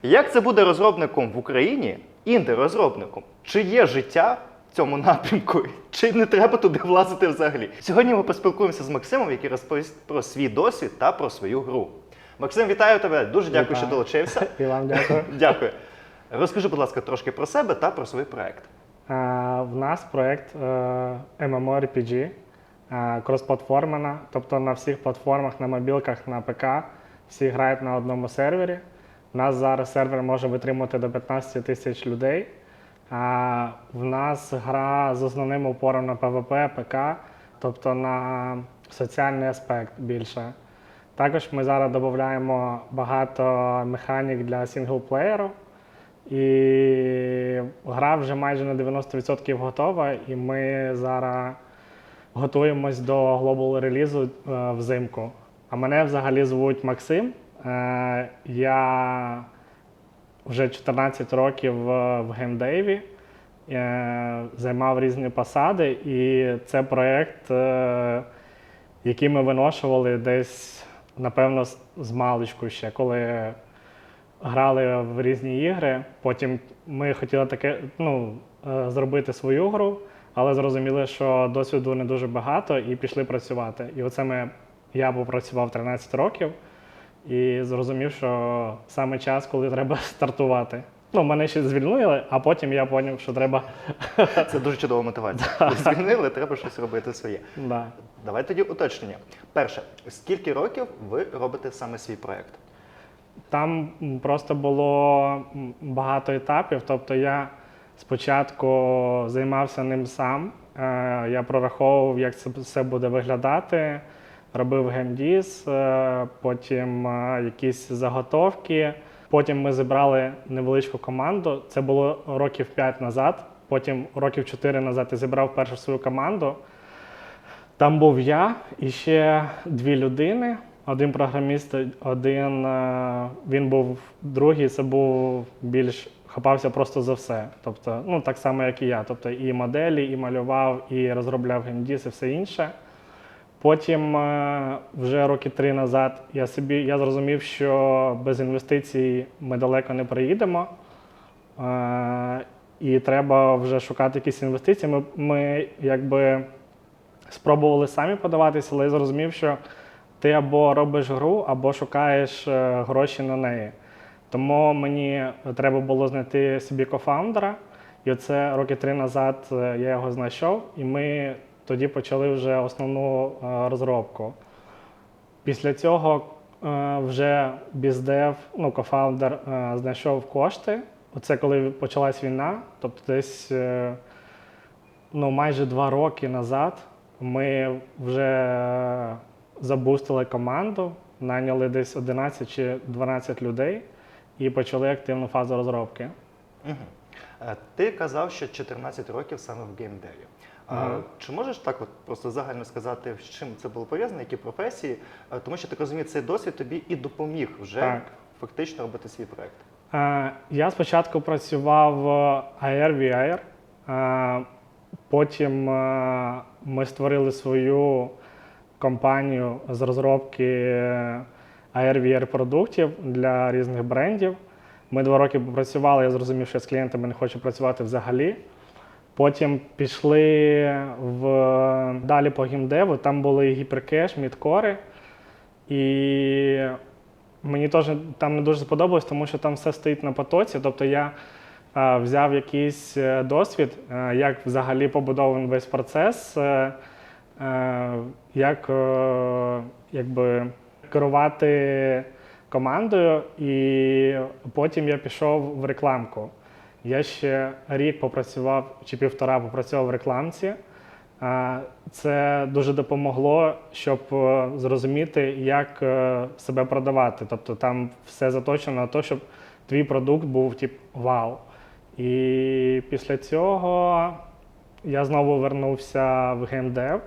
Як це буде розробником в Україні, інді-розробником? Чи є життя в цьому напрямку, чи не треба туди влазити взагалі? Сьогодні ми поспілкуємося з Максимом, який розповість про свій досвід та про свою гру. Максим, вітаю тебе! Дуже дякую, що долучився. І вам дякую. Дякую. Розкажи, будь ласка, трошки про себе та про свій проект. В нас проєкт MMORPG, кросплатформена, тобто на всіх платформах, на мобілках, на ПК, всі грають на одному сервері. У нас зараз сервер може витримувати до 15 тисяч людей. В нас гра з основним упором на PvP, ПК, тобто на соціальний аспект більше. Також ми зараз додаємо багато механік для сінглплеєру. І гра вже майже на 90% готова, і ми зараз готуємось до глобал релізу взимку. А мене взагалі звуть Максим. Я вже 14 років в геймдеві, займав різні посади, і це проєкт, який ми виношували десь, напевно, з маличку ще, коли грали в різні ігри. Потім ми хотіли зробити свою гру, але зрозуміли, що досвіду не дуже багато, і пішли працювати. І оце я попрацював 13 років і зрозумів, що саме час, коли треба стартувати. Мене ще звільнили, а потім я зрозумів, що треба... Це дуже чудова мотивація. Звільнили, треба щось робити своє. Да. Давай тоді уточнення. Перше, скільки років ви робите саме свій проєкт? Там просто було багато етапів, тобто я спочатку займався ним сам, я прораховував, як це все буде виглядати, робив геймдіз, потім якісь заготовки. Потім ми зібрали невеличку команду, це було років 5 назад, потім років 4 назад я зібрав першу свою команду. Там був я і ще 2 людини. Один програміст, він був другий, це був більш хапався просто за все. Тобто, так само, як і я. Тобто і моделі, і малював, і розробляв геймдіз, і все інше. Потім, вже роки 3 назад, я зрозумів, що без інвестицій ми далеко не приїдемо. І треба вже шукати якісь інвестиції. Ми спробували самі подаватися, але я зрозумів, що ти або робиш гру, або шукаєш гроші на неї. Тому мені треба було знайти собі кофаундера, і оце роки 3 назад я його знайшов, і ми тоді почали вже основну розробку. Після цього вже BizDev, кофаундер, знайшов кошти. Оце коли почалась війна, тобто десь майже 2 роки назад ми вже забустили команду, найняли десь 11 чи 12 людей і почали активну фазу розробки. Ти казав, що 14 років саме в геймдеві. Чи можеш так просто загально сказати, з чим це було пов'язано, які професії? Тому що, так розумію, цей досвід тобі і допоміг вже фактично робити свій проєкт. Я спочатку працював в AR, VR, потім ми створили свою компанію з розробки AR-VR продуктів для різних брендів. Ми 2 роки попрацювали, я зрозумів, що я з клієнтами не хочу працювати взагалі. Потім пішли далі по геймдеву, там були гіперкеш, мідкори. І мені теж там не дуже сподобалось, тому що там все стоїть на потоці. Тобто я взяв якийсь досвід, як взагалі побудований весь процес, як керувати командою, і потім я пішов в рекламку. Я ще рік попрацював, чи 1,5 попрацював в рекламці. Це дуже допомогло, щоб зрозуміти, як себе продавати. Тобто там все заточено на те, щоб твій продукт був вау. І після цього я знову вернувся в геймдев.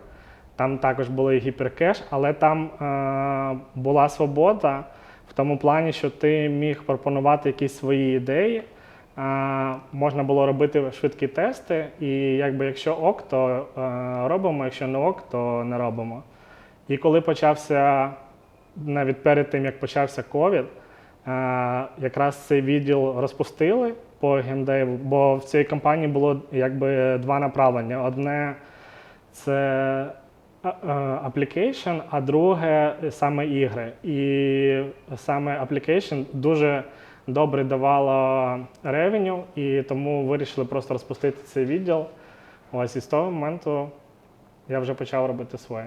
Там також були гіперкеш, але там була свобода в тому плані, що ти міг пропонувати якісь свої ідеї. Можна було робити швидкі тести, і якщо ок, то робимо, якщо не ок, то не робимо. І коли почався, навіть перед тим, як почався ковід, якраз цей відділ розпустили по геймдеву, бо в цій компанії було якби два направлення. Одне це application, а друге саме ігри. І саме application дуже добре давало ревеню, і тому вирішили просто розпустити цей відділ. Ось і з того моменту я вже почав робити своє.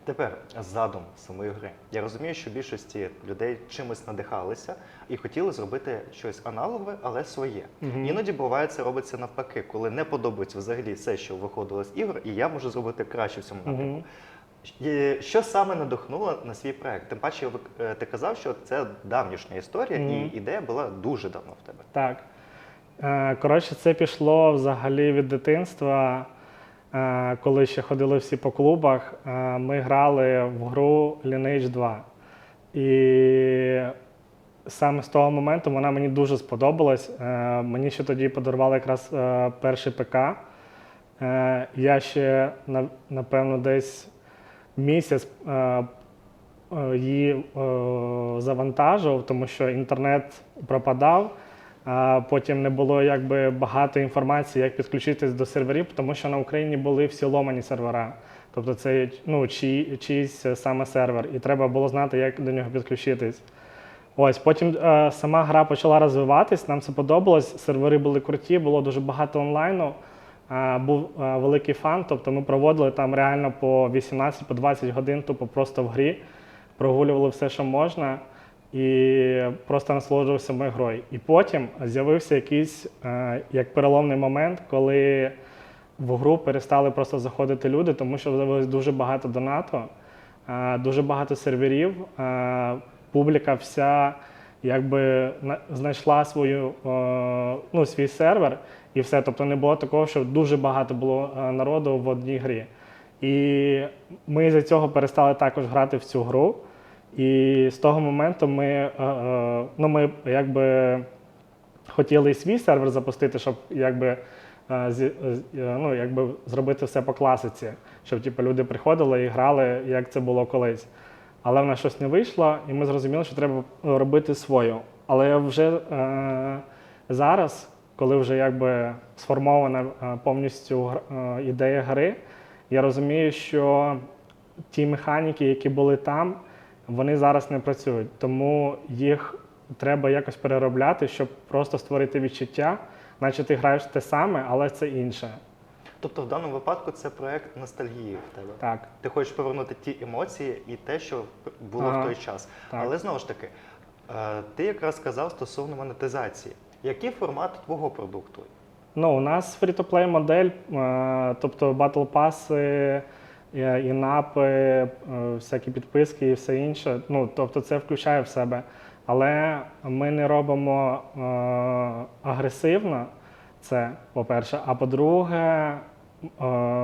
Тепер задум самої гри. Я розумію, що більшості людей чимось надихалися і хотіли зробити щось аналогове, але своє. Іноді буває, це робиться навпаки, коли не подобається взагалі все, що виходило з ігор, і я можу зробити краще в цьому напрямку. Що саме надихнуло на свій проект? Тим паче, ти казав, що це давнішня історія, і ідея була дуже давно в тебе. Так. Коротше, це пішло взагалі від дитинства. Коли ще ходили всі по клубах, ми грали в гру Lineage 2. І саме з того моменту вона мені дуже сподобалась. Мені ще тоді подарували якраз перший ПК. Я ще, напевно, десь місяць її завантажував, тому що інтернет пропадав. Потім не було якби багато інформації, як підключитись до серверів, тому що на Україні були всі ломані сервера. Тобто це чийсь саме сервер, і треба було знати, як до нього підключитись. Ось, потім сама гра почала розвиватись, нам це подобалось, сервери були круті, було дуже багато онлайну, був великий фан, тобто ми проводили там реально по 18-20 годин, тупо просто в грі, прогулювали все, що можна. І просто насолоджувався моєю грою. І потім з'явився якийсь як переломний момент, коли в гру перестали просто заходити люди, тому що з'явилось дуже багато донату, дуже багато серверів, публіка вся якби знайшла свій сервер і все. Тобто не було такого, що дуже багато було народу в одній грі. І ми з-за цього перестали також грати в цю гру. І з того моменту ми якби хотіли і свій сервер запустити, щоб якби зробити все по класиці, щоб типу, люди приходили і грали, як це було колись. Але в нас щось не вийшло, і ми зрозуміли, що треба робити свою. Але вже зараз, коли вже якби сформована повністю ідея гри, я розумію, що ті механіки, які були там, вони зараз не працюють, тому їх треба якось переробляти, щоб просто створити відчуття, наче ти граєш те саме, але це інше. Тобто в даному випадку це проєкт ностальгії в тебе? Так. Ти хочеш повернути ті емоції і те, що було в той час. Так. Але знову ж таки, ти якраз сказав стосовно монетизації. Який формат твого продукту? У нас фрі-то-плей модель, тобто батл паси, інапи, всякі підписки і все інше. Тобто це включає в себе. Але ми не робимо агресивно це, по-перше. А по-друге,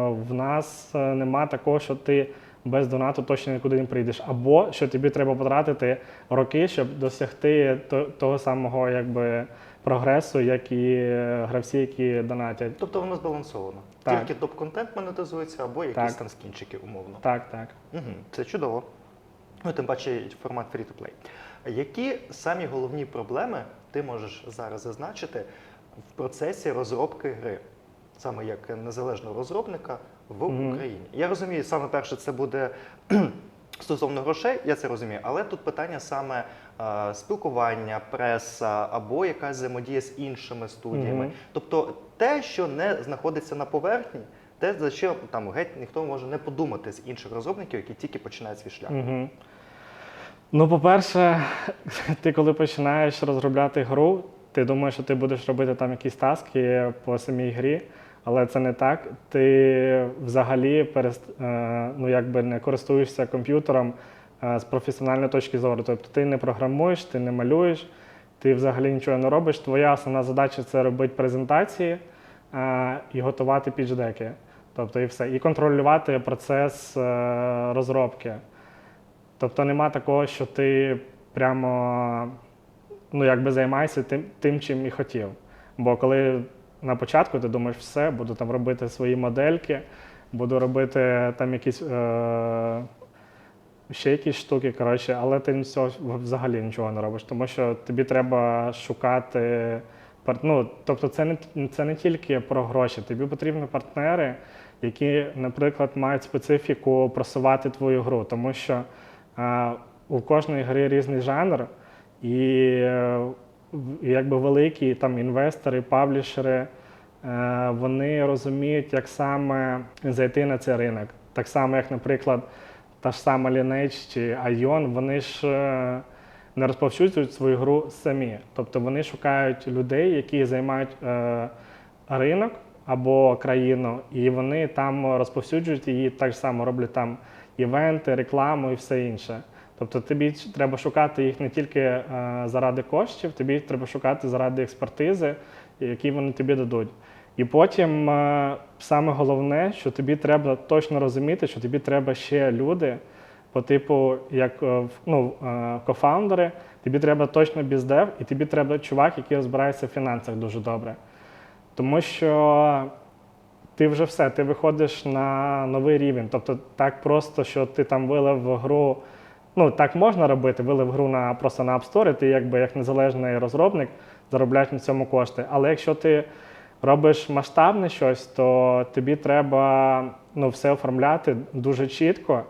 в нас нема такого, що ти без донату точно нікуди не прийдеш. Або що тобі треба потратити роки, щоб досягти того самого якби, прогресу, як і гравці, які донатять. Тобто воно збалансовано. Так. Тільки топ-контент монетизується або якісь там скінчики умовно. Так, так. Угу. Це чудово. Тим паче формат free-to-play. Які самі головні проблеми ти можеш зараз зазначити в процесі розробки гри, саме як незалежного розробника в Україні? Я розумію, саме перше це буде стосовно грошей, я це розумію, але тут питання саме спілкування, преса або якась взаємодія з іншими студіями. Тобто те, що не знаходиться на поверхні, те, за що там геть ніхто може не подумати з інших розробників, які тільки починають свій шлях. По-перше, ти коли починаєш розробляти гру, ти думаєш, що ти будеш робити там якісь таски по самій грі, але це не так. Ти взагалі не користуєшся комп'ютером з професіональної точки зору. Тобто ти не програмуєш, ти не малюєш, ти взагалі нічого не робиш. Твоя основна задача – це робити презентації і готувати пітч-деки. Тобто і все. І контролювати процес розробки. Тобто нема такого, що ти прямо займаєшся тим, чим і хотів. Бо коли на початку ти думаєш, все, буду там робити свої модельки, буду робити там якісь ще якісь штуки, коротше, але ти цього взагалі нічого не робиш, тому що тобі треба шукати ну, тобто це не тільки про гроші, тобі потрібні партнери, які, наприклад, мають специфіку просувати твою гру, тому що у кожної гри різний жанр, і якби великі там інвестори, паблішери, вони розуміють, як саме зайти на цей ринок. Так само, як, наприклад, та ж сама Lineage чи Aion, вони ж не розповсюджують свою гру самі. Тобто вони шукають людей, які займають ринок або країну, і вони там розповсюджують її, так само роблять там івенти, рекламу і все інше. Тобто тобі треба шукати їх не тільки заради коштів, тобі треба шукати заради експертизи, які вони тобі дадуть. І потім саме головне, що тобі треба точно розуміти, що тобі треба ще люди, по типу, як кофаундери, тобі треба точно біздев, і тобі треба чувак, який розбирається в фінансах дуже добре. Тому що ти вже все, ти виходиш на новий рівень. Тобто так просто, що ти там вилив гру, ну так можна робити, вилив гру просто на App Store, ти якби як незалежний розробник заробляєш на цьому кошти. Але якщо ти робиш масштабне щось, то тобі треба все оформляти дуже чітко,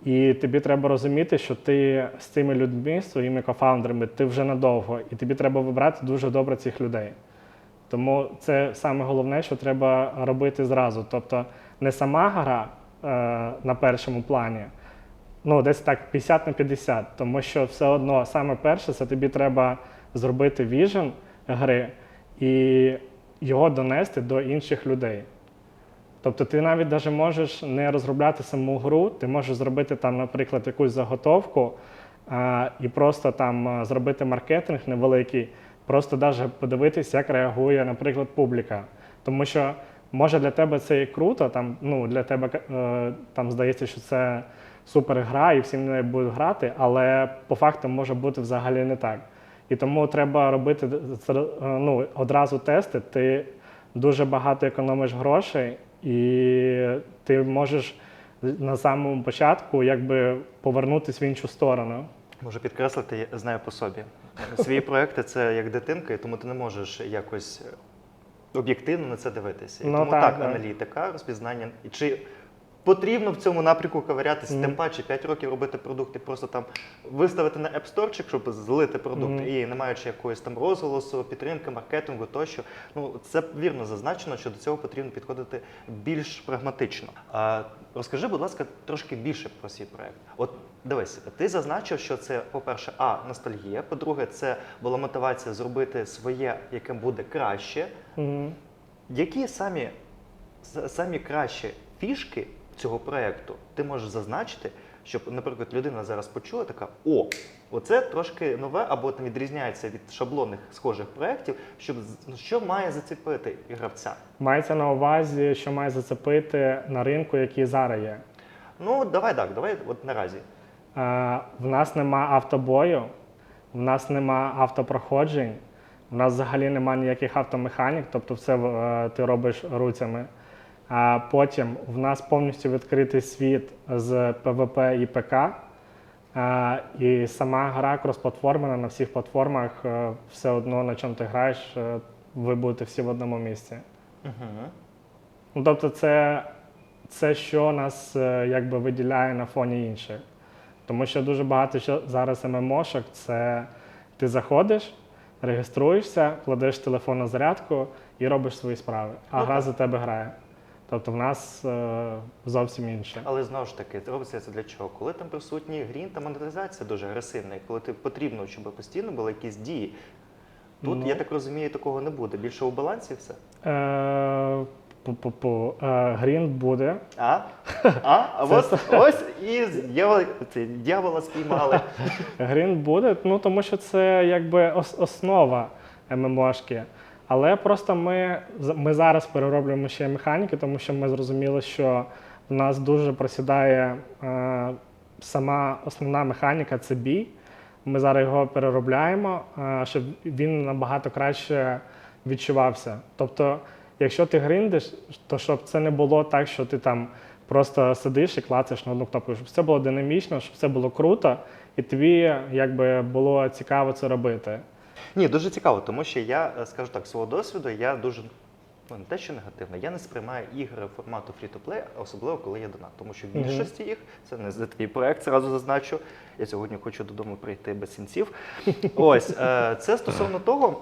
і тобі треба розуміти, що ти з цими людьми, своїми кофаундерами, ти вже надовго, і тобі треба вибрати дуже добре цих людей. Тому це саме головне, що треба робити зразу. Тобто не сама гра на першому плані, десь так 50 на 50, тому що все одно саме перше, це тобі треба зробити віжен гри і його донести до інших людей. Тобто ти навіть можеш не розробляти саму гру, ти можеш зробити там, наприклад, якусь заготовку і просто там зробити маркетинг невеликий, просто навіть подивитись, як реагує, наприклад, публіка. Тому що може для тебе це і круто, для тебе там здається, що це супер гра і всі в неї будуть грати, але по факту може бути взагалі не так. І тому треба робити одразу тести, ти дуже багато економиш грошей, і ти можеш на самому початку повернутися в іншу сторону. Можу підкреслити, я знаю по собі. Свої проекти – це як дитинка, і тому ти не можеш якось об'єктивно на це дивитися. І тому так, аналітика, розпізнання. І чи потрібно в цьому напрямку ковирятися, тим паче 5 років робити продукт і просто там виставити на App Store, щоб злити продукт, і не маючи якоїсь там розголосу, підтримки, маркетингу тощо. Це вірно зазначено, що до цього потрібно підходити більш прагматично. Розкажи, будь ласка, трошки більше про свій проект. От дивись, ти зазначив, що це, по-перше, ностальгія, по-друге, це була мотивація зробити своє, яке буде краще. Які самі кращі фішки цього проєкту ти можеш зазначити, щоб, наприклад, людина зараз почула така: оце трошки нове, або там відрізняється від шаблонних схожих проєктів, що має зацепити гравця? Мається на увазі, що має зацепити на ринку, який зараз є. Давай от наразі. В нас нема автобою, в нас нема автопроходжень, в нас взагалі нема ніяких автомеханік, тобто все ти робиш руцями. А потім в нас повністю відкритий світ з ПВП і ПК, і сама гра кросплатформена на всіх платформах, все одно на чому ти граєш, ви будете всі в одному місці. Тобто це що нас виділяє на фоні інших. Тому що дуже багато зараз ММОшок – це ти заходиш, реєструєшся, кладеш телефон на зарядку і робиш свої справи, а гра за тебе грає. Тобто в нас зовсім інше. Але знову ж таки, робиться це для чого? Коли там присутній грін та монетизація дуже агресивна, і коли потрібно, щоб постійно були якісь дії. Тут, я так розумію, такого не буде. Більше у балансі все? Грін буде. Ось і дьявола спіймали. Грін буде, тому що це основа ММОшки. Але просто ми зараз перероблюємо ще механіки, тому що ми зрозуміли, що в нас дуже просідає сама основна механіка – це бій. Ми зараз його переробляємо, щоб він набагато краще відчувався. Тобто, якщо ти гриндиш, то щоб це не було так, що ти там просто сидиш і клацаєш на одну кнопку, щоб все було динамічно, щоб все було круто, і тобі якби було цікаво це робити. Ні, дуже цікаво, тому що я скажу так, з свого досвіду, я дуже не те, що негативно, я не сприймаю ігри формату free-to-play, особливо коли є донат. Тому що в більшості їх, це не за твій проект, зразу зазначу. Я сьогодні хочу додому прийти без сінців. Ось, це стосовно того,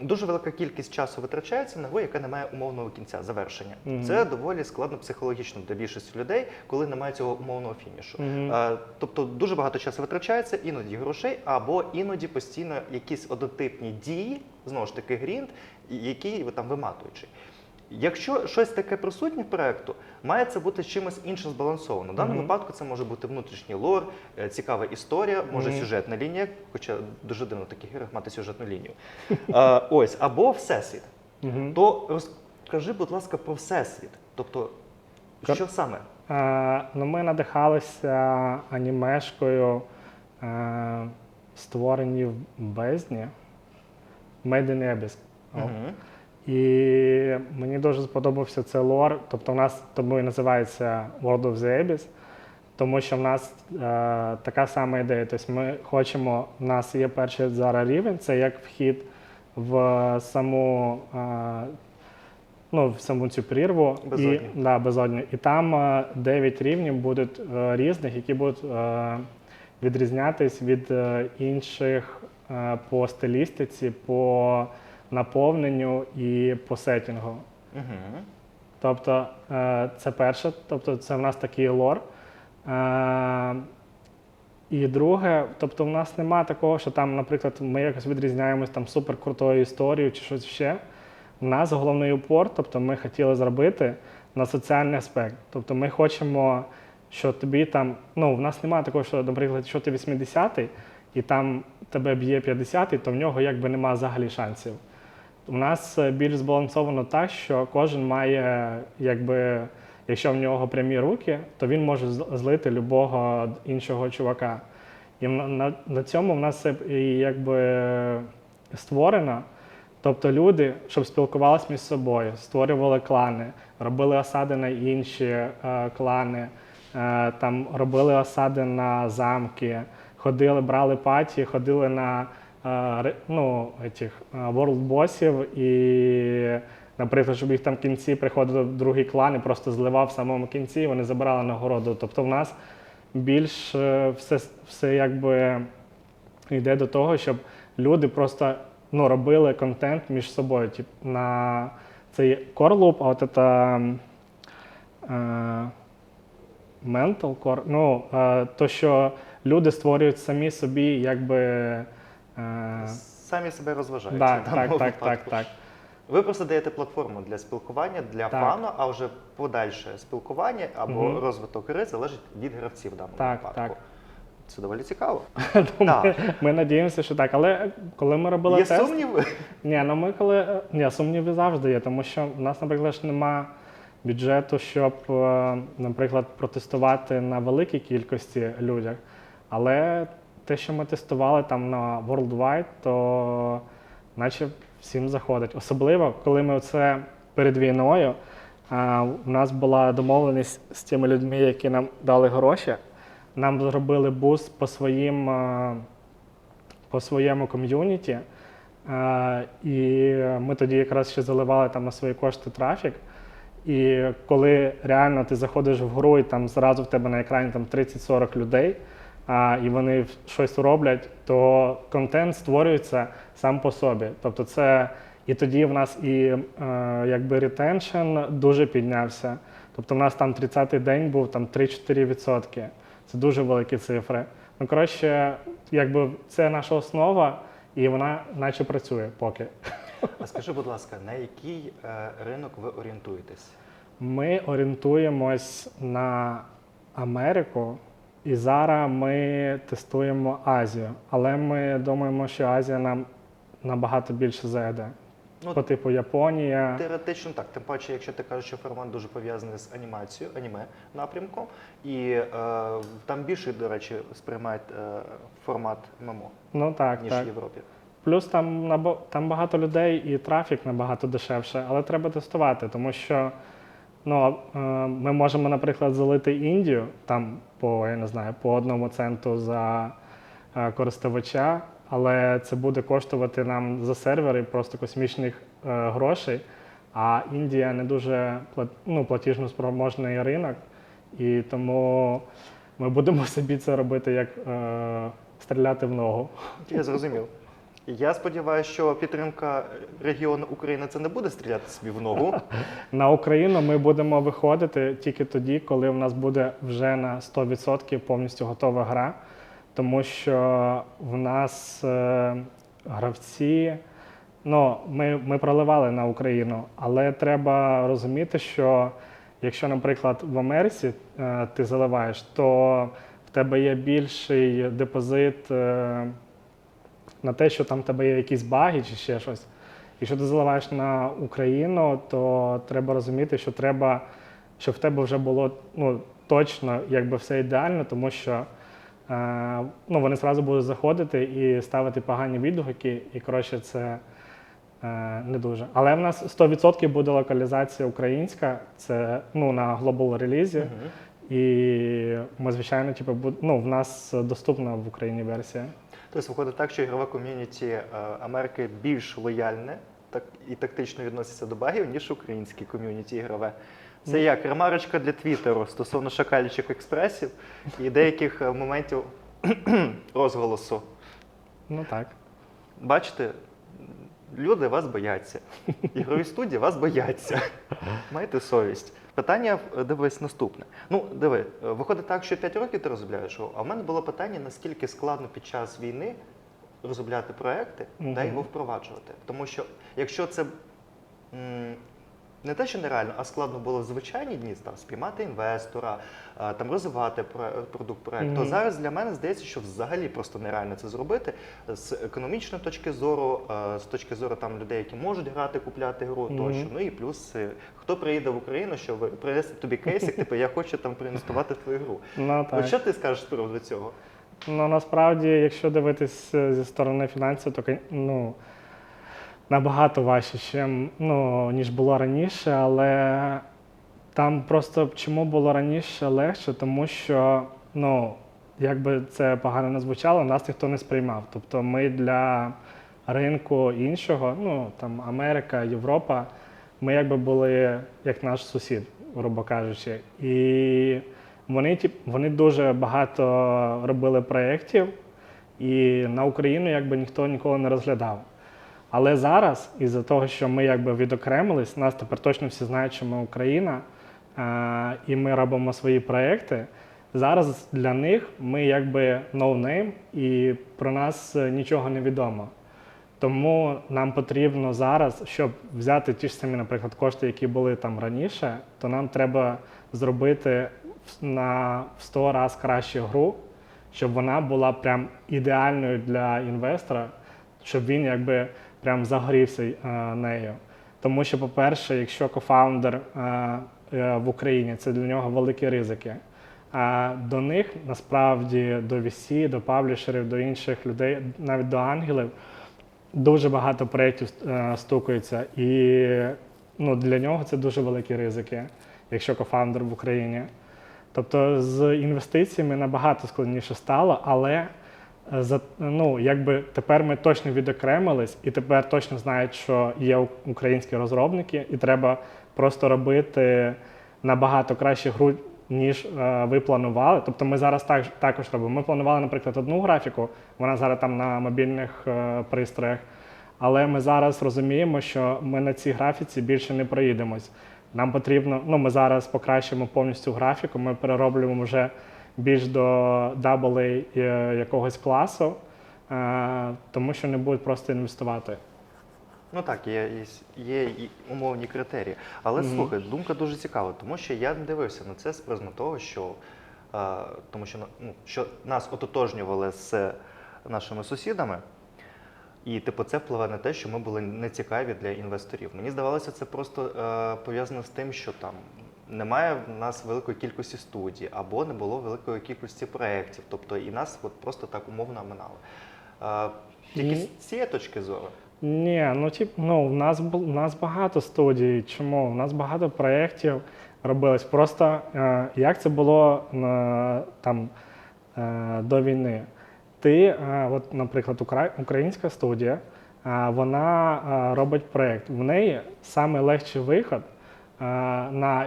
дуже велика кількість часу витрачається на гру, яка не має умовного кінця, завершення. Це доволі складно психологічно для більшості людей, коли немає цього умовного фінішу. Тобто дуже багато часу витрачається, іноді грошей, або іноді постійно якісь однотипні дії, знову ж таки грінд, який там виматуючий. Якщо щось таке присутнє в проєкту, має це бути чимось іншим збалансовано. В даному випадку це може бути внутрішній лор, цікава історія, може сюжетна лінія, хоча дуже дивно в таких іграх мати сюжетну лінію. Ось, або всесвіт. То розкажи, будь ласка, про всесвіт. Тобто, що саме? Ну, ми надихалися анімешкою, створені в бездні, Made in Abyss. І мені дуже сподобався цей лор, тобто в нас тому і називається World of the Abyss, тому що в нас така сама ідея. Тобто ми хочемо, в нас є перший зараз рівень, це як вхід в саму, в саму цю прірву. Безодню. Безодню. І там 9 рівнів будуть різних, які будуть відрізнятись від інших по стилістиці, по наповненню і по сеттінгу. Тобто це перше, тобто це в нас такий лор. І друге, тобто в нас немає такого, що там, наприклад, ми якось відрізняємось там суперкрутою історією чи щось ще. У нас головний упор, тобто ми хотіли зробити на соціальний аспект. Тобто ми хочемо, що тобі там, в нас немає такого, що, наприклад, якщо ти 80-й і там тебе б'є 50-й, то в нього якби немає взагалі шансів. У нас більш збалансовано так, що кожен має, якби, якщо в нього прямі руки, то він може злити любого іншого чувака. І на цьому в нас це якби створено. Тобто люди, щоб спілкувалися між собою, створювали клани, робили осади на інші клани, там робили осади на замки, ходили, брали паті, ходили на ворлд-босів і, наприклад, щоб їх там в кінці приходили в другий клан і просто зливав в самому кінці, і вони забирали нагороду. Тобто в нас більш все якби йде до того, щоб люди просто робили контент між собою. На цей core loop, а от це mental core, то, що люди створюють самі собі, якби Самі себе розважають. Так. Ви просто даєте платформу для спілкування, для фану, а вже подальше спілкування або розвиток гри залежить від гравців в даному випадку. Так. Це доволі цікаво. Ми надіємося, що так. Але коли ми робили Є тест... сумніви? Сумніви завжди є, тому що в нас, наприклад, немає бюджету, щоб, наприклад, протестувати на великій кількості людях. Але те, що ми тестували там на Worldwide, то наче всім заходить. Особливо, коли ми оце перед війною, у нас була домовленість з тими людьми, які нам дали гроші. Нам зробили буст по своєму ком'юніті, і ми тоді якраз ще заливали там на свої кошти трафік. І коли реально ти заходиш в гру, і там зразу в тебе на екрані там 30-40 людей, і вони щось роблять, то контент створюється сам по собі. Тобто це і тоді в нас якби ретеншн дуже піднявся. Тобто в нас там 30-й день був там 3-4%. Це дуже великі цифри. Коротше, якби це наша основа, і вона наче працює поки. А скажи, будь ласка, на який ринок ви орієнтуєтесь? Ми орієнтуємось на Америку, і зараз ми тестуємо Азію. Але ми думаємо, що Азія нам набагато більше зайде. По типу Японія. Теоретично так, тим паче, якщо ти кажеш, що формат дуже пов'язаний з анімацією, аніме напрямком, і там більше, до речі, сприймають формат ММО, ніж в Європі. Плюс там багато людей і трафік набагато дешевше, але треба тестувати, тому що Ну, ми можемо, наприклад, залити Індію там по, я не знаю, по 1 центу за користувача, але це буде коштувати нам за сервери просто космічних грошей. А Індія не дуже платіжно-спроможний ринок, і тому ми будемо собі це робити як стріляти в ногу. Я зрозумів. Я сподіваюся, що підтримка регіону України це не буде стріляти собі в ногу. На Україну ми будемо виходити тільки тоді, коли в нас буде вже на 100% повністю готова гра, тому що в нас гравці, ну, ми проливали на Україну, але треба розуміти, що якщо, наприклад, в Америці ти заливаєш, то в тебе є більший депозит на те, що там в тебе є якісь баги чи ще щось. Якщо ти заливаєш на Україну, то треба розуміти, що треба, щоб в тебе вже було точно якби все ідеально, тому що вони одразу будуть заходити і ставити погані відгуки, і коротше це не дуже. Але в нас 100% буде локалізація українська, це на глобал релізі. І ми, звичайно, в нас доступна в Україні версія. Тобто виходить так, що ігрове ком'юніті Америки більш лояльне і тактично відноситься до багів, ніж українське ком'юніті ігрове. Це як ремарочка для Твіттеру стосовно шакалічих експресів і деяких моментів розголосу. Ну так. Бачите, люди вас бояться. Ігрові студії вас бояться. Майте совість. Питання, дивись, наступне. Виходить так, що 5 років ти розробляєш, а в мене було питання, наскільки складно під час війни розробляти проекти та його впроваджувати. Тому що, якщо це не те, що нереально, а складно було в звичайні дні спіймати інвестора, розвивати продукт проекту, то зараз для мене здається, що взагалі просто нереально це зробити з економічної точки зору, з точки зору людей, які можуть грати, купляти гру тощо. Ну і плюс, хто приїде в Україну, що принесе тобі кейсик, я хочу проінвестувати в твою гру. Так. Що ти скажеш з приводу цього? Насправді, якщо дивитись зі сторони фінансів, то набагато важче, ніж було раніше, але там просто чому було раніше легше, тому що, як би це погано не звучало, нас ніхто не сприймав. Тобто ми для ринку іншого, Америка, Європа, ми якби були як наш сусід, грубо кажучи. І вони дуже багато робили проєктів, і на Україну якби ніхто ніколи не розглядав. Але зараз, із-за того, що ми якби відокремились, нас тепер точно всі знають, що ми Україна, і ми робимо свої проєкти, зараз для них ми якби no-name, і про нас нічого не відомо. Тому нам потрібно зараз, щоб взяти ті ж самі, наприклад, кошти, які були там раніше, то нам треба зробити на 100 разів кращу гру, щоб вона була прям ідеальною для інвестора, щоб він якби прям загорівся нею. Тому що, по-перше, якщо кофаундер в Україні, це для нього великі ризики. А до них, насправді, до VC, до паблішерів, до інших людей, навіть до ангелів, дуже багато проєктів стукаються. І для нього це дуже великі ризики, якщо кофаундер в Україні. Тобто з інвестиціями набагато складніше стало, але якби тепер ми точно відокремились і тепер точно знають, що є українські розробники, і треба просто робити набагато краще гру, ніж ви планували. Тобто ми зараз також робимо. Ми планували, наприклад, одну графіку, вона зараз там на мобільних пристроях, але ми зараз розуміємо, що ми на цій графіці більше не проїдемось. Нам потрібно, ми зараз покращимо повністю графіку, ми перероблюємо вже більш до AA якогось класу, тому що не будуть просто інвестувати. Так, є і умовні критерії. Але слухай, думка дуже цікава, тому що я дивився на це з призми того, що, що нас ототожнювали з нашими сусідами, і це впливає на те, що ми були нецікаві для інвесторів. Мені здавалося, це просто пов'язано з тим, що там немає в нас великої кількості студій, або не було великої кількості проєктів, тобто і нас просто так умовно оминали. Тільки з цієї точки зору? Ні, у нас багато студій. Чому? У нас багато проєктів. робилось. Просто як це було там до війни. От, наприклад, українська студія, вона робить проєкт. В неї найлегший вихід на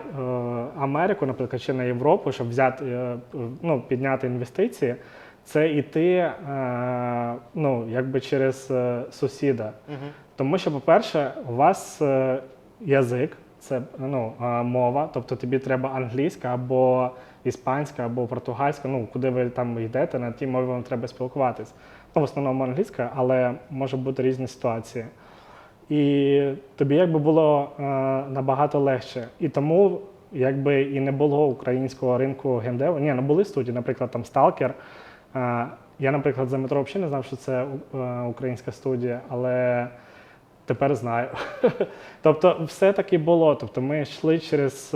Америку, наприклад, чи на Європу, щоб підняти інвестиції, це йти якби через сусіда. Тому що, по-перше, у вас язик, це мова, тобто тобі треба англійська або іспанська, або португальська, куди ви там йдете, на тій мові вам треба спілкуватись. В основному англійська, але може бути різні ситуації. І тобі якби було набагато легше. І тому якби і не було українського ринку геймдеву. Ні, були студії, наприклад, там Stalker. Я, наприклад, за метро взагалі не знав, що це українська студія, але тепер знаю. Тобто все таки було. Тобто ми йшли через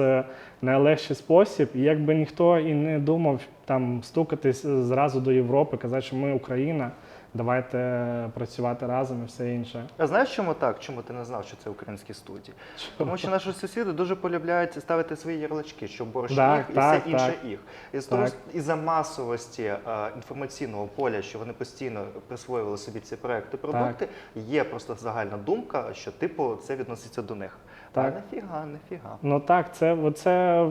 найлегший спосіб, і якби ніхто і не думав там стукатись зразу до Європи, казати, що ми Україна, давайте працювати разом і все інше. А знаєш, чому так? Чому ти не знав, що це українські студії? Тому що наші сусіди дуже полюбляють ставити свої ярлички, що борщ їх і все інше їх. Із-за масовості інформаційного поля, що вони постійно присвоювали собі ці проекти, продукти, є просто загальна думка, що типу це відноситься до них. Так. А нефіга. Ну так, це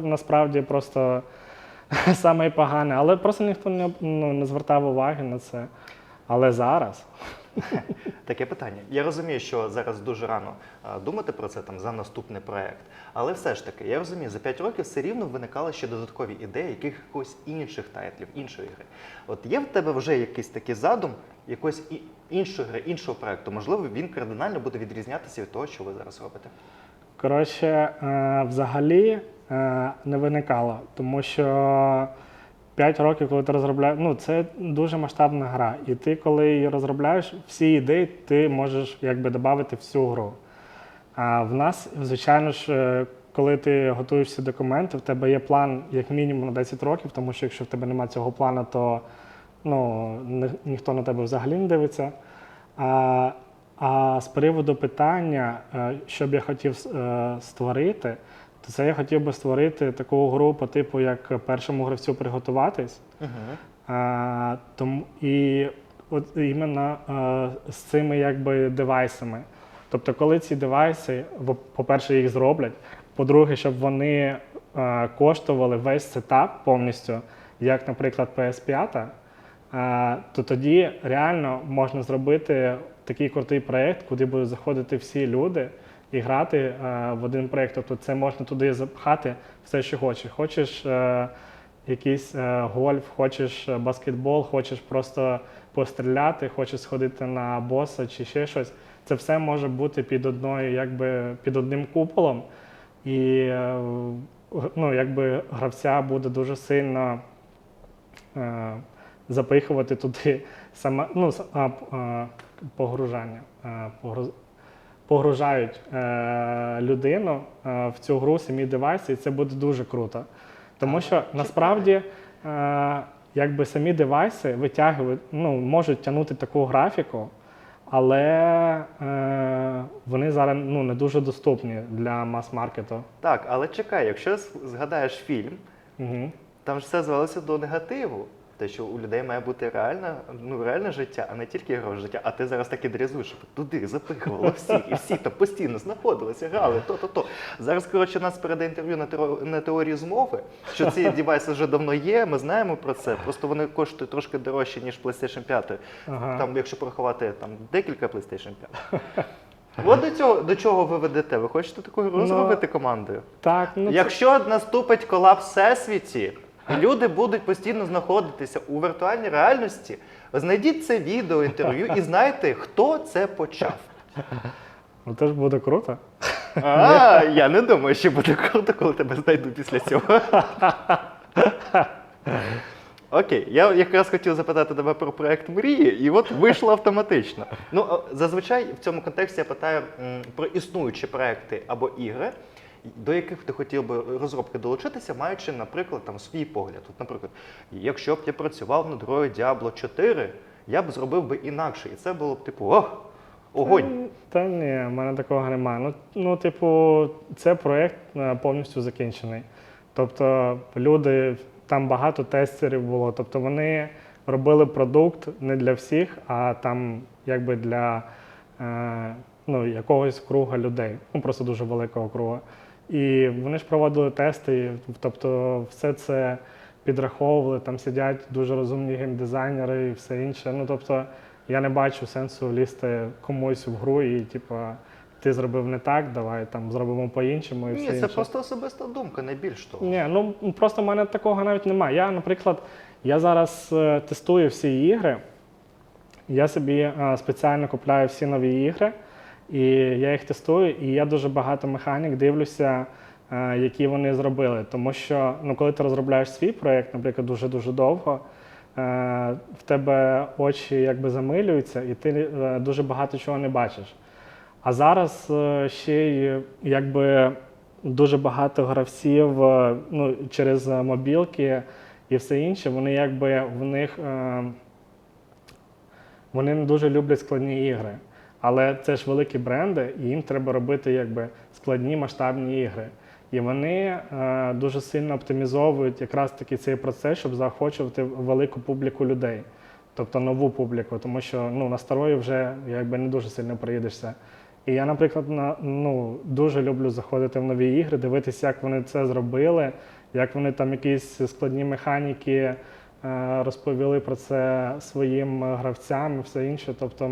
насправді просто саме погане, але просто ніхто не звертав уваги на це. Але зараз? Таке питання. Я розумію, що зараз дуже рано думати про це за наступний проєкт. Але все ж таки, я розумію, за 5 років все рівно виникали ще додаткові ідеї якихось інших тайтлів, іншої гри. От є в тебе вже якийсь такий задум якоїсь іншої гри, іншого проєкту? Можливо, він кардинально буде відрізнятися від того, що ви зараз робите? Коротше, взагалі не виникало, тому що 5 років, коли ти розробляєш, це дуже масштабна гра. І ти, коли її розробляєш, всі ідеї ти можеш якби додати всю гру. А в нас, звичайно ж, коли ти готуєш всі документи, в тебе є план як мінімум на 10 років, тому що якщо в тебе немає цього плану, то ніхто на тебе взагалі не дивиться. А з приводу питання, що б я хотів створити, то це я хотів би створити таку гру по типу, як першому гравцю приготуватись. І от іменно з цими якби девайсами. Тобто, коли ці девайси, по-перше, їх зроблять, по-друге, щоб вони коштували весь сетап повністю, як, наприклад, PS5, то тоді реально можна зробити такий крутий проєкт, куди будуть заходити всі люди і грати в один проєкт. Тобто це можна туди запхати все, що хочеш. Хочеш якийсь гольф, хочеш баскетбол, хочеш просто постріляти, хочеш сходити на боса чи ще щось. Це все може бути під одним куполом. І якби гравця буде дуже сильно запихувати туди погружання. Погружають людину в цю гру, самі девайси, і це буде дуже круто. Тому що насправді якби самі девайси витягують, можуть тягнути таку графіку, але вони зараз не дуже доступні для мас-маркету. Так, але чекай, якщо згадаєш фільм, там ж все звелося до негативу. Те, що у людей має бути реальне життя, а не тільки ігрове життя. А ти зараз так і дрізуєш, щоб туди запихували всіх, і всі там постійно знаходилися, грали, то. Зараз, коротше, нас переде інтерв'ю на теорії змови, що ці девайси вже давно є, ми знаємо про це, просто вони коштують трошки дорожче, ніж PlayStation 5. Там, якщо порахувати, декілька PlayStation 5. От до чого ви ведете? Ви хочете таку гру зробити командою? Так. Якщо наступить колапс всесвіті, люди будуть постійно знаходитися у віртуальній реальності. Знайдіть це відео, інтерв'ю і знайте, хто це почав. Це ж буде круто. Я не думаю, що буде круто, коли тебе знайду після цього. Окей, я якраз хотів запитати тебе про проєкт мрії, і от вийшло автоматично. Зазвичай в цьому контексті я питаю про існуючі проєкти або ігри, до яких ти хотів би розробки долучитися, маючи, наприклад, свій погляд. Наприклад, якщо б я працював над грою Diablo 4, я б зробив би інакше. І це було б Огонь. Та ні, в мене такого немає. Типу, це проєкт повністю закінчений. Тобто люди, там багато тестерів було. Тобто вони робили продукт не для всіх, а там якби для якогось круга людей. Просто дуже великого круга. І вони ж проводили тести, тобто все це підраховували, там сидять дуже розумні геймдизайнери і все інше. Тобто я не бачу сенсу лізти комусь в гру і, типу, ти зробив не так, давай там зробимо по-іншому і все Ні, інше. це просто особиста думка, не більш того. Ні, просто в мене такого навіть немає. Наприклад, я зараз тестую всі ігри, я собі спеціально купляю всі нові ігри, і я їх тестую, і я дуже багато механік дивлюся, які вони зробили. Тому що, коли ти розробляєш свій проєкт, наприклад, дуже-дуже довго, в тебе очі якби замилюються, і ти дуже багато чого не бачиш. А зараз ще й якби дуже багато гравців через мобілки і все інше, вони якби вони не дуже люблять складні ігри. Але це ж великі бренди, і їм треба робити якби складні масштабні ігри. І вони дуже сильно оптимізовують якраз таки цей процес, щоб заохочувати велику публіку людей, тобто нову публіку, тому що на старої вже якби не дуже сильно приїдешся. І я, наприклад, дуже люблю заходити в нові ігри, дивитися, як вони це зробили, як вони там якісь складні механіки розповіли про це своїм гравцям і все інше. Тобто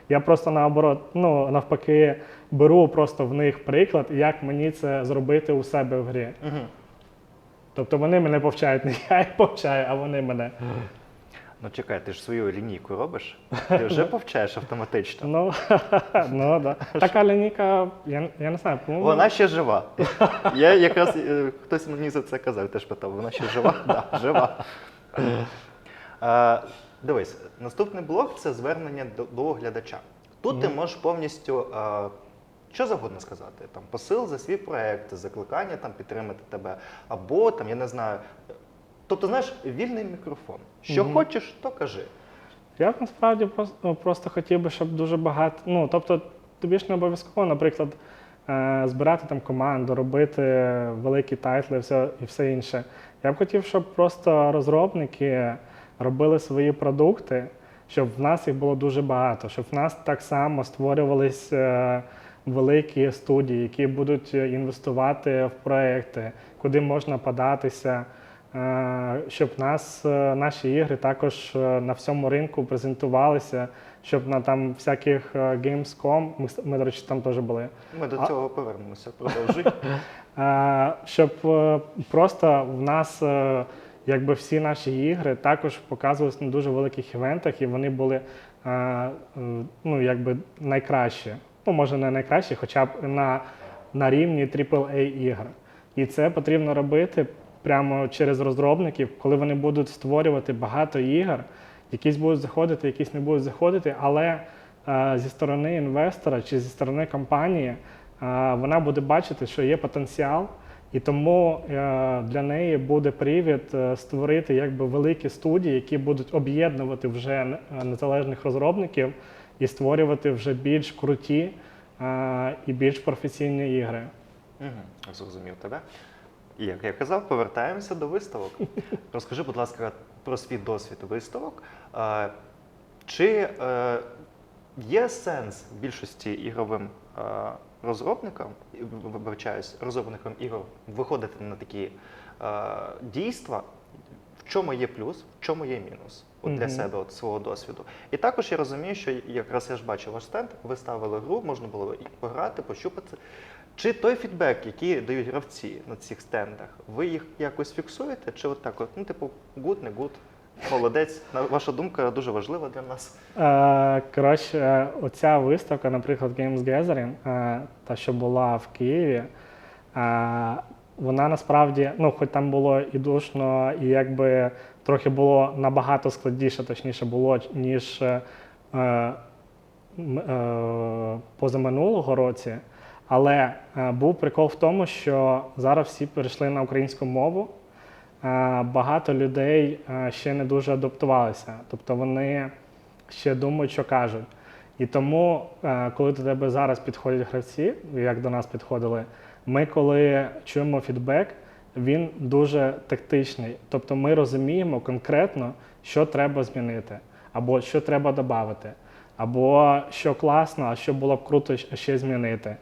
я просто наоборот, навпаки, беру просто в них приклад, як мені це зробити у себе в грі. Угу. Тобто вони мене повчають, не я їх повчаю, а вони мене. Чекай, ти ж свою лінійку робиш? Ти вже повчаєш автоматично. Да. Така лінійка, я не знаю, по-моєму. Вона ще жива. Я якраз, хтось мені за це казав, теж питав, вона ще жива? Так, жива. Дивись, наступний блок – це звернення до глядача. Тут ти можеш повністю що завгодно сказати. Там, посил за свій проєкт, закликання підтримати тебе, або, я не знаю, тобто, знаєш, вільний мікрофон. Що хочеш, то кажи. Я б насправді просто хотів би, щоб дуже багато, тобто тобі ж не обов'язково, наприклад, збирати там команду, робити великі тайтли і все інше. Я б хотів, щоб просто розробники робили свої продукти, щоб в нас їх було дуже багато, щоб в нас так само створювались великі студії, які будуть інвестувати в проекти, куди можна податися, щоб наші ігри також на всьому ринку презентувалися, щоб на там всяких Gamescom, ми, до речі, там теж були. Ми до цього повернемося, продовжуй. Щоб просто в нас якби всі наші ігри також показувалися на дуже великих івентах, і вони були якби найкращі. Може не найкращі, хоча б на рівні AAA ігр. І це потрібно робити прямо через розробників, коли вони будуть створювати багато ігор, якісь будуть заходити, якісь не будуть заходити, але зі сторони інвестора чи зі сторони компанії вона буде бачити, що є потенціал, і тому для неї буде привід створити якби великі студії, які будуть об'єднувати вже незалежних розробників і створювати вже більш круті і більш професійні ігри. Зрозумів тебе. І, як я казав, повертаємося до виставок. Розкажи, будь ласка, про свій досвід виставок. Чи є сенс більшості ігровим розробникам, розробникам ігор виходити на такі дійства? В чому є плюс, в чому є мінус для себе, свого досвіду? І також я розумію, що якраз я ж бачив ваш стенд, ви ставили гру, можна було і пограти, пощупати. Чи той фідбек, який дають гравці на цих стендах, ви їх якось фіксуєте? Чи от так от, good, не good, молодець? Ваша думка дуже важлива для нас. Коротше, оця виставка, наприклад, Games Gathering, та, що була в Києві, вона насправді, хоч там було і душно, і якби трохи було набагато складніше, точніше було, ніж позаминулого році. Але був прикол в тому, що зараз всі перейшли на українську мову, багато людей ще не дуже адаптувалися, тобто вони ще думають, що кажуть. І тому, коли до тебе зараз підходять гравці, як до нас підходили, ми коли чуємо фідбек, він дуже тактичний. Тобто ми розуміємо конкретно, що треба змінити, або що треба додати, або що класно, а що було б круто ще змінити.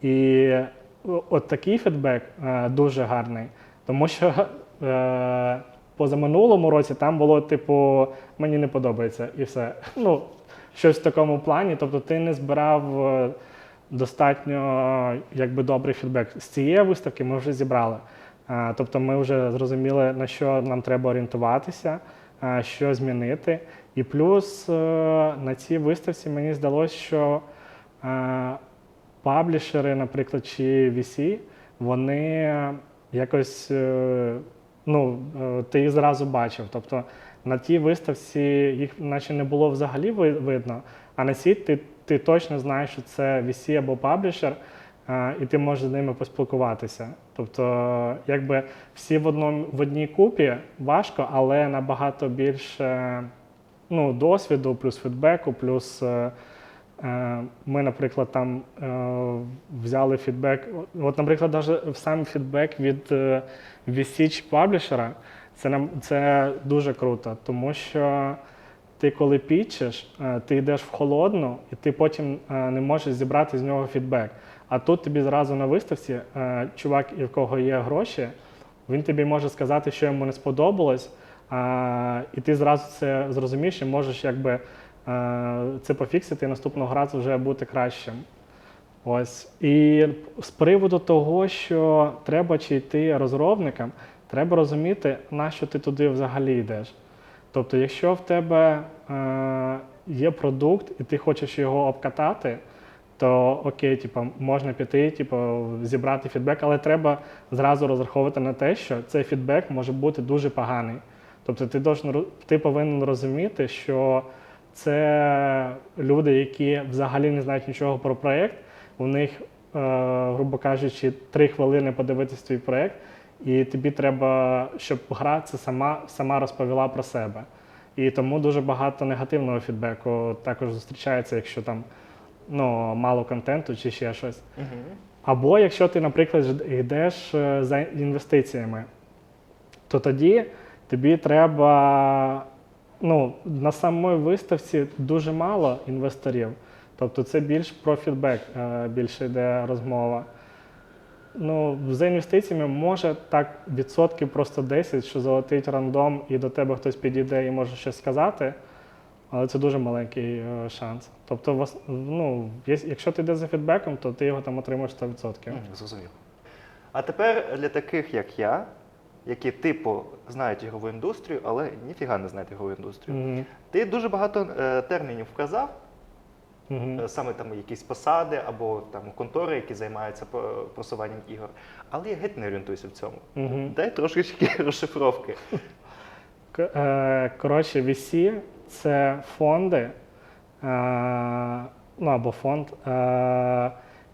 І от такий фідбек дуже гарний, тому що позаминулому році там було типу мені не подобається і все. Ну, щось в такому плані, тобто ти не збирав достатньо якби добрий фідбек. З цієї виставки ми вже зібрали. Тобто ми вже зрозуміли, на що нам треба орієнтуватися, що змінити. І плюс на цій виставці мені здалося, що паблішери, наприклад, чи VC, вони якось, ну, ти їх зразу бачив. Тобто на тій виставці їх наче не було взагалі видно, а на цій ти точно знаєш, що це VC або паблішер, і ти можеш з ними поспілкуватися. Тобто, якби всі в одній купі важко, але набагато більше досвіду, плюс фідбеку, плюс ми, наприклад, там взяли фідбек. От, наприклад, навіть сам фідбек від VC чи паблішера, це дуже круто, тому що ти коли пітчиш, ти йдеш в холодну, і ти потім не можеш зібрати з нього фідбек. А тут тобі зразу на виставці чувак, в кого є гроші, він тобі може сказати, що йому не сподобалось, і ти зразу це зрозумієш і можеш якби це пофіксити і наступного разу вже бути кращим. Ось. І з приводу того, що треба чи йти розробникам, треба розуміти, на що ти туди взагалі йдеш. Тобто, якщо в тебе є продукт і ти хочеш його обкатати, то окей, типу, можна піти, типу, зібрати фідбек, але треба зразу розраховувати на те, що цей фідбек може бути дуже поганий. Тобто ти повинен розуміти, що це люди, які взагалі не знають нічого про проєкт, у них, грубо кажучи, 3 хвилини подивитися твій проєкт, і тобі треба, щоб гра це сама розповіла про себе. І тому дуже багато негативного фідбеку також зустрічається, якщо там мало контенту чи ще щось. Або якщо ти, наприклад, йдеш за інвестиціями, то тоді тобі треба, на самій виставці дуже мало інвесторів. Тобто це більш про фідбек, більше йде розмова. За інвестиціями може так відсотків просто 10, що залетить рандом і до тебе хтось підійде і може щось сказати, але це дуже маленький шанс. Тобто, якщо ти йдеш за фідбеком, то ти його там отримаєш 100%. Зрозуміло. А тепер для таких, як я, які типу знають ігрову індустрію, але ніфіга не знають ігрову індустрію. Ти дуже багато термінів вказав, саме там якісь посади або там контори, які займаються просуванням ігор. Але я геть не орієнтуюся в цьому. Дай трошечки розшифровки. Коротше, VC – це фонди, або фонд,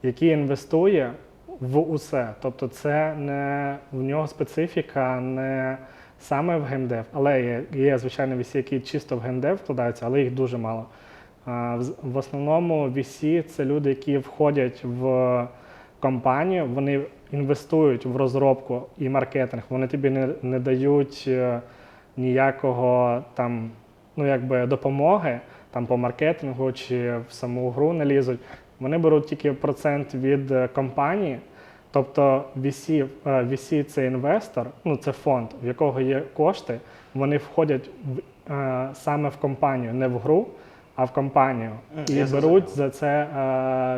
який інвестує в усе. Тобто це не в нього специфіка не саме в геймдев, але є звичайно VC, які чисто в геймдев вкладаються, але їх дуже мало. В основному VC – це люди, які входять в компанію, вони інвестують в розробку і маркетинг, вони тобі не дають ніякого там, допомоги там, по маркетингу чи в саму гру не лізуть. Вони беруть тільки процент від компанії, тобто VC – це інвестор, це фонд, в якого є кошти, вони входять саме в компанію, не в гру, а в компанію. І беруть за це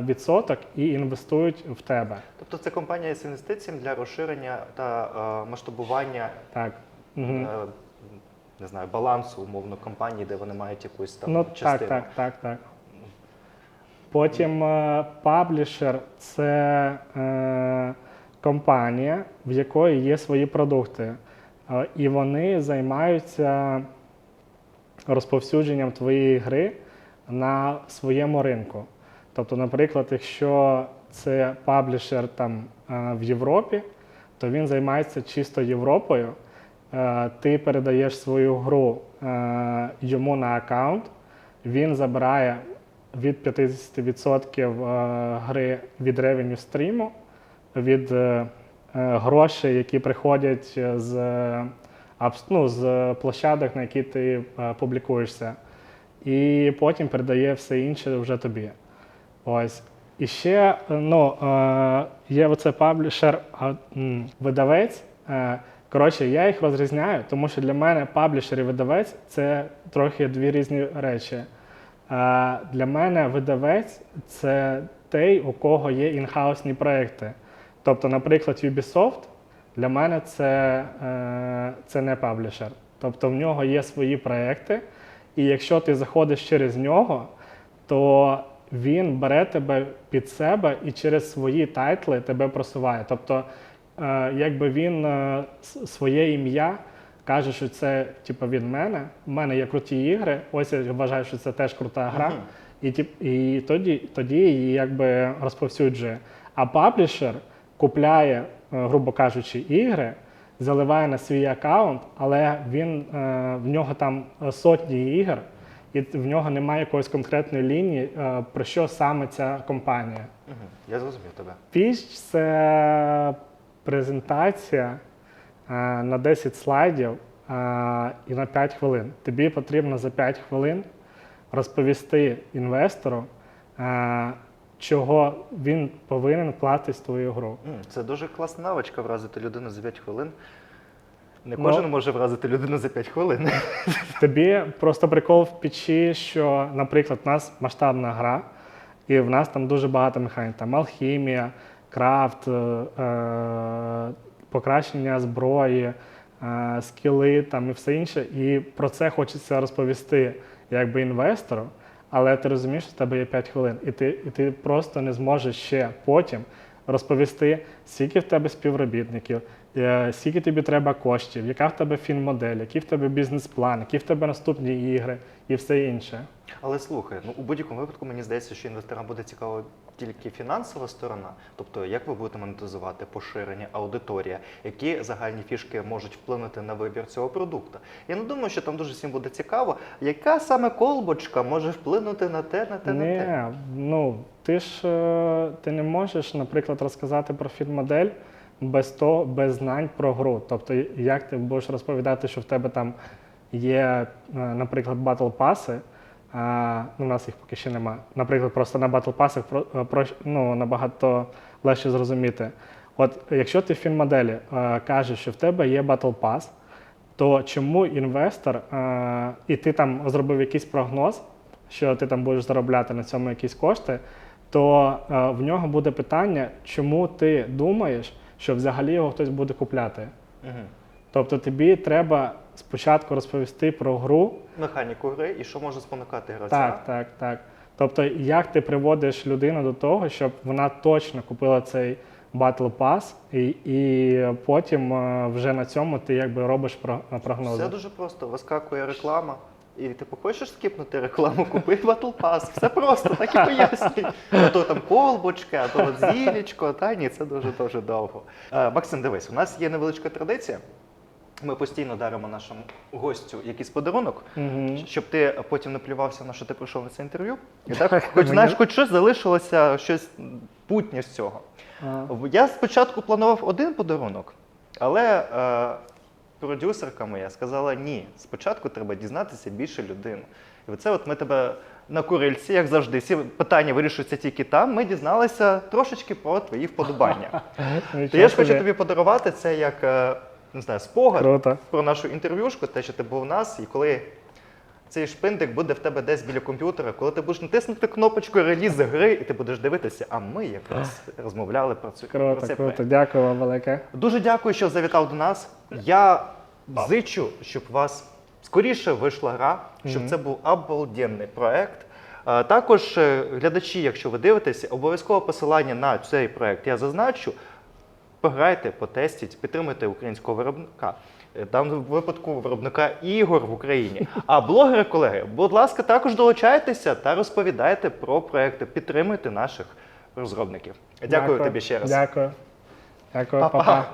відсоток і інвестують в тебе. Тобто це компанія з інвестиціями для розширення та масштабування не знаю, балансу, умовно, компанії, де вони мають якусь там частину. Так. Потім паблішер – це компанія, в якої є свої продукти. І вони займаються розповсюдженням твоєї гри на своєму ринку. Тобто, наприклад, якщо це паблішер там, в Європі, то він займається чисто Європою. Ти передаєш свою гру йому на аккаунт, він забирає від 50% гри від ревеню стріму, від грошей, які приходять з площадок, на які ти публікуєшся. І потім передає все інше вже тобі. Ось. І ще є оце паблішер, видавець. Коротше, я їх розрізняю, тому що для мене паблішер і видавець – це трохи дві різні речі. Для мене видавець – це той, у кого є інхаусні проекти. Тобто, наприклад, Ubisoft для мене це не паблішер. Тобто в нього є свої проекти, і якщо ти заходиш через нього, то він бере тебе під себе і через свої тайтли тебе просуває. Тобто, якби він своє ім'я каже, що це від мене, в мене є круті ігри, ось я вважаю, що це теж крута гра, і тоді її якби розповсюджує. А паблішер купляє, грубо кажучи, ігри, заливає на свій аккаунт, але в нього там сотні ігор, і в нього немає якоїсь конкретної лінії, про що саме ця компанія. Я зрозумів тебе. Піч – це презентація на 10 слайдів і на 5 хвилин. Тобі потрібно за 5 хвилин розповісти інвестору, чого він повинен вкластись в твою гру. Це дуже класна навичка вразити людину за 5 хвилин. Не кожен може вразити людину за 5 хвилин. Тобі просто прикол в печі, що, наприклад, у нас масштабна гра, і в нас там дуже багато механік. Там алхімія, крафт, покращення зброї, скіли там і все інше. І про це хочеться розповісти якби інвестору, але ти розумієш, що в тебе є 5 хвилин, і ти просто не зможеш ще потім розповісти, скільки в тебе співробітників, скільки тобі треба коштів, яка в тебе фінмодель, який в тебе бізнес-план, які в тебе наступні ігри і все інше. Але слухай, у будь-якому випадку мені здається, що інвесторам буде цікава тільки фінансова сторона, тобто як ви будете монетизувати, поширення, аудиторія, які загальні фішки можуть вплинути на вибір цього продукту. Я не думаю, що там дуже всім буде цікаво, яка саме колбочка може вплинути на те, на те, на те. Ти не можеш, наприклад, розказати про фінмодель без знань про гру. Тобто, як ти будеш розповідати, що в тебе там є, наприклад, батл-паси, у нас їх поки ще немає. Наприклад, просто на батл-пасах набагато легше зрозуміти. От якщо ти в фінмоделі кажеш, що в тебе є батл-пас, то чому інвестор, і ти там зробив якийсь прогноз, що ти там будеш заробляти на цьому якісь кошти, то в нього буде питання, чому ти думаєш, що взагалі його хтось буде купляти. Тобто тобі треба спочатку розповісти про гру. Механіку гри і що може спонукати гравця. Так. Тобто як ти приводиш людину до того, щоб вона точно купила цей Battle Pass і потім вже на цьому ти якби робиш прогнози. Все дуже просто. Вискакує реклама. І ти хочеш скіпнути рекламу, купи Battle Pass. Все просто, так і пояснюй. А то там колбочка, а то от зілечко. Та ні, це дуже-дуже довго. Максим, дивись, у нас є невеличка традиція. Ми постійно даримо нашому гостю якийсь подарунок, щоб ти потім не плювався на що ти прийшов на це інтерв'ю. І так, хоч щось залишилося, щось путнє з цього. Я спочатку планував один подарунок, але продюсерка моя сказала, ні, спочатку треба дізнатися більше людину. І оце от ми тебе на курильці, як завжди, всі питання вирішуються тільки там, ми дізналися трошечки про твої вподобання. То я ж хочу тобі подарувати це як, не знаю, спогад про нашу інтерв'юшку, те, що ти був у нас, і коли цей шпиндик буде в тебе десь біля комп'ютера, коли ти будеш натиснути кнопочку реліз гри, і ти будеш дивитися, а ми якраз розмовляли про цей проект. Круто, дякую вам велике. Дуже дякую, що завітав до нас. Я зичу, щоб у вас скоріше вийшла гра, щоб це був обалденний проект. Також глядачі, якщо ви дивитеся, обов'язково посилання на цей проект я зазначу. Пограйте, потестіть, підтримуйте українського виробника. Там в випадку виробника ігор в Україні. А блогери, колеги, будь ласка, також долучайтеся та розповідайте про проекти, підтримуйте наших розробників. Дякую тобі ще раз. Дякую, па-па.